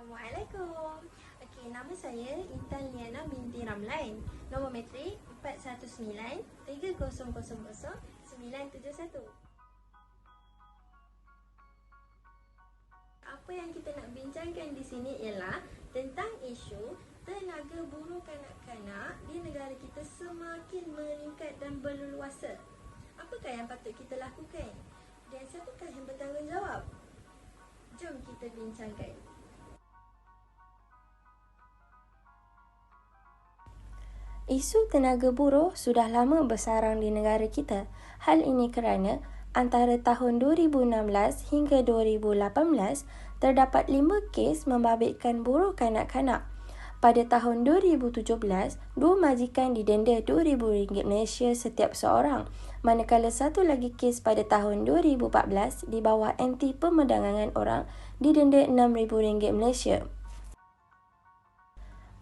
Assalamualaikum. Okey, nama saya Intan Liana binti Ramlan. Nombor metrik 419-3000-971. Apa yang kita nak bincangkan di sini ialah tentang isu tenaga buruh kanak-kanak di negara kita semakin meningkat dan berleluasa. Apakah yang patut kita lakukan? Dan siapakah yang bertanggungjawab? Jom kita bincangkan. Isu tenaga buruh sudah lama bersarang di negara kita. Hal ini kerana antara tahun 2016 hingga 2018 terdapat 5 kes membabitkan buruh kanak-kanak. Pada tahun 2017, 2 majikan didenda RM2,000 Malaysia setiap seorang, manakala satu lagi kes pada tahun 2014 di bawah anti pemerdagangan orang didenda RM6,000 Malaysia.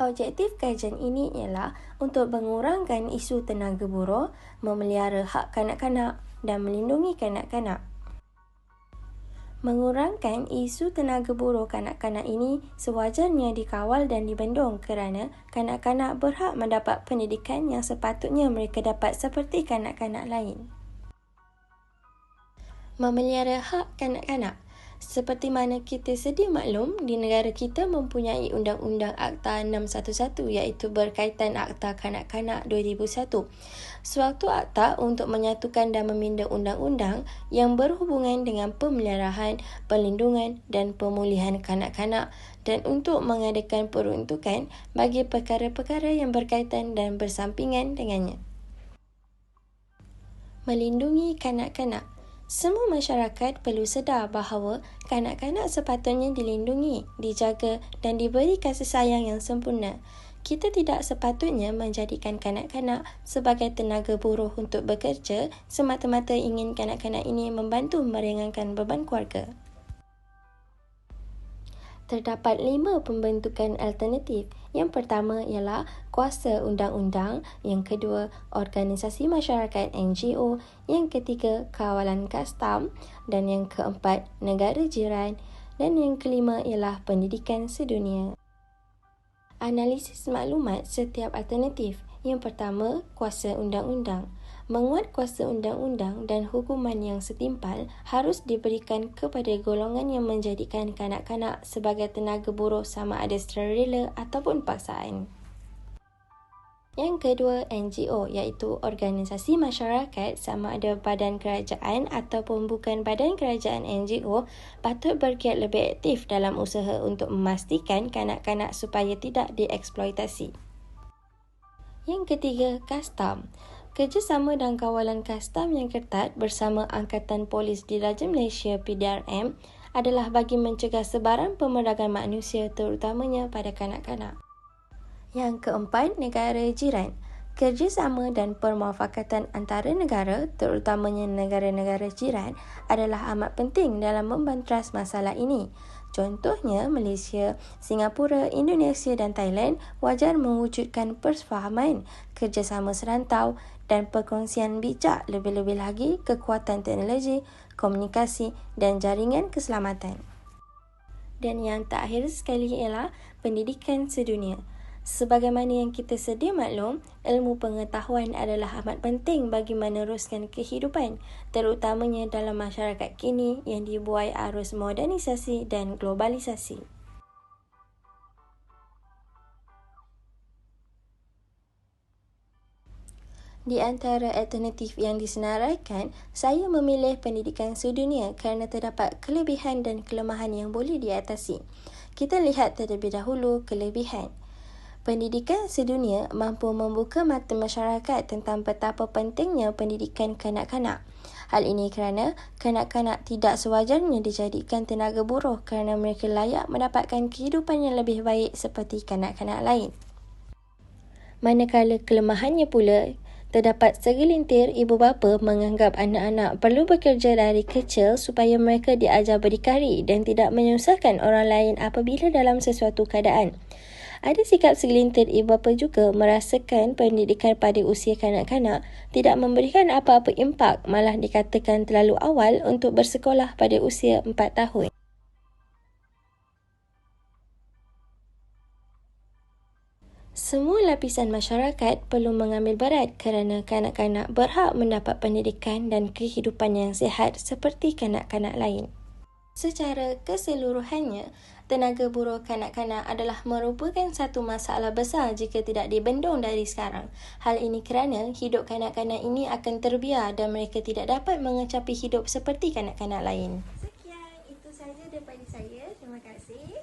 Objektif kajian ini ialah untuk mengurangkan isu tenaga buruh, memelihara hak kanak-kanak dan melindungi kanak-kanak. Mengurangkan isu tenaga buruh kanak-kanak ini sewajarnya dikawal dan dibendung kerana kanak-kanak berhak mendapat pendidikan yang sepatutnya mereka dapat seperti kanak-kanak lain. Memelihara hak kanak-kanak. Seperti mana kita sedia maklum, di negara kita mempunyai Undang-Undang Akta 611 iaitu berkaitan Akta Kanak-Kanak 2001. Suatu akta untuk menyatukan dan meminda undang-undang yang berhubungan dengan pemeliharaan, perlindungan dan pemulihan kanak-kanak dan untuk mengadakan peruntukan bagi perkara-perkara yang berkaitan dan bersampingan dengannya. Melindungi kanak-kanak. Semua masyarakat perlu sedar bahawa kanak-kanak sepatutnya dilindungi, dijaga dan diberi kasih sayang yang sempurna. Kita tidak sepatutnya menjadikan kanak-kanak sebagai tenaga buruh untuk bekerja semata-mata ingin kanak-kanak ini membantu meringankan beban keluarga. Terdapat 5 pembentukan alternatif. Yang pertama ialah kuasa undang-undang, yang kedua organisasi masyarakat NGO, yang ketiga kawalan kastam dan yang keempat negara jiran dan yang kelima ialah pendidikan sedunia. Analisis maklumat setiap alternatif. Yang pertama, kuasa undang-undang. Menguat kuasa undang-undang dan hukuman yang setimpal harus diberikan kepada golongan yang menjadikan kanak-kanak sebagai tenaga buruh sama ada secara rela ataupun paksaan. Yang kedua, NGO iaitu organisasi masyarakat sama ada badan kerajaan ataupun bukan badan kerajaan. NGO patut bergiat lebih aktif dalam usaha untuk memastikan kanak-kanak supaya tidak dieksploitasi. Yang ketiga, kastam. Kerjasama dan kawalan kastam yang ketat bersama Angkatan Polis Diraja Malaysia PDRM adalah bagi mencegah sebaran pemerdagangan manusia terutamanya pada kanak-kanak. Yang keempat, negara jiran. Kerjasama dan permufakatan antara negara, terutamanya negara-negara jiran, adalah amat penting dalam membantras masalah ini. Contohnya, Malaysia, Singapura, Indonesia dan Thailand wajar mewujudkan persefahaman, kerjasama serantau dan perkongsian bijak, lebih-lebih lagi kekuatan teknologi, komunikasi dan jaringan keselamatan. Dan yang terakhir sekali ialah pendidikan sedunia. Sebagaimana yang kita sedia maklum, ilmu pengetahuan adalah amat penting bagi meneruskan kehidupan, terutamanya dalam masyarakat kini yang dibuai arus modernisasi dan globalisasi. Di antara alternatif yang disenaraikan, saya memilih pendidikan sedunia kerana terdapat kelebihan dan kelemahan yang boleh diatasi. Kita lihat terlebih dahulu kelebihan. Pendidikan sedunia mampu membuka mata masyarakat tentang betapa pentingnya pendidikan kanak-kanak. Hal ini kerana kanak-kanak tidak sewajarnya dijadikan tenaga buruh kerana mereka layak mendapatkan kehidupan yang lebih baik seperti kanak-kanak lain. Manakala kelemahannya pula, terdapat segelintir ibu bapa menganggap anak-anak perlu bekerja dari kecil supaya mereka diajar berdikari dan tidak menyusahkan orang lain apabila dalam sesuatu keadaan. Ada sikap segelintir ibu bapa juga merasakan pendidikan pada usia kanak-kanak tidak memberikan apa-apa impak, malah dikatakan terlalu awal untuk bersekolah pada usia 4 tahun. Semua lapisan masyarakat perlu mengambil berat kerana kanak-kanak berhak mendapat pendidikan dan kehidupan yang sihat seperti kanak-kanak lain. Secara keseluruhannya, tenaga buruh kanak-kanak adalah merupakan satu masalah besar jika tidak dibendung dari sekarang. Hal ini kerana hidup kanak-kanak ini akan terbiar dan mereka tidak dapat mengecapi hidup seperti kanak-kanak lain. Sekian, itu saja daripada saya. Terima kasih.